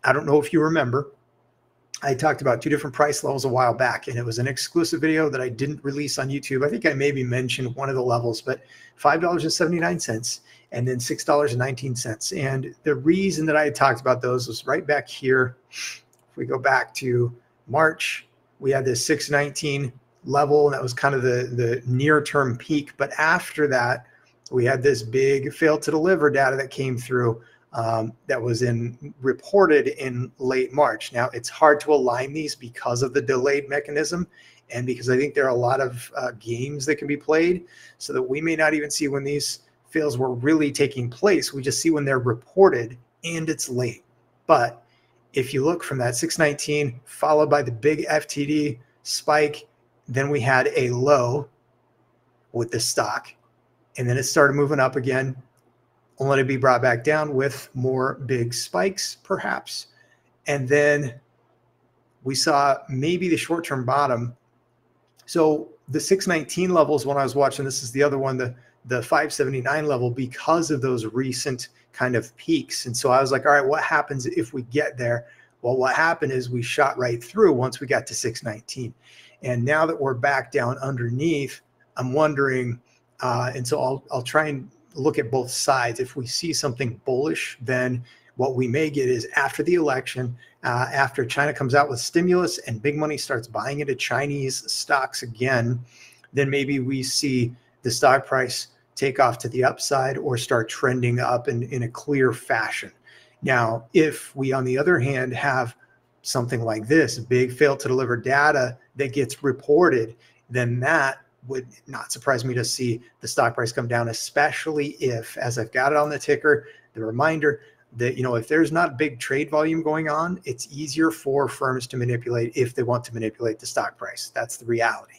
I don't know if you remember, I talked about two different price levels a while back, and it was an exclusive video that I didn't release on YouTube. I think I maybe mentioned one of the levels, but $5.79 and then $6.19. And the reason that I had talked about those was right back here. If we go back to March, we had this 619 level, and that was kind of the near-term peak. But after that, we had this big fail to deliver data that came through. That was reported in late March. Now, it's hard to align these because of the delayed mechanism, and because I think there are a lot of games that can be played, so that we may not even see when these fails were really taking place. We just see when they're reported, and it's late. But if you look from that 619 followed by the big FTD spike, then we had a low with the stock, and then it started moving up again, only to be brought back down with more big spikes, perhaps. And then we saw maybe the short-term bottom. So the 619 levels, when I was watching, this is the other one, the 579 level, because of those recent kind of peaks. And so I was like, all right, what happens if we get there? Well, what happened is we shot right through once we got to 619. And now that we're back down underneath, I'm wondering, and so I'll try and look at both sides. If we see something bullish, then what we may get is after the election, after China comes out with stimulus and big money starts buying into Chinese stocks again, then maybe we see the stock price take off to the upside or start trending up in a clear fashion. Now, if we, on the other hand, have something like this, big fail to deliver data that gets reported, then that would not surprise me to see the stock price come down, especially if, as I've got it on the ticker, the reminder that, if there's not big trade volume going on, it's easier for firms to manipulate if they want to manipulate the stock price. That's the reality.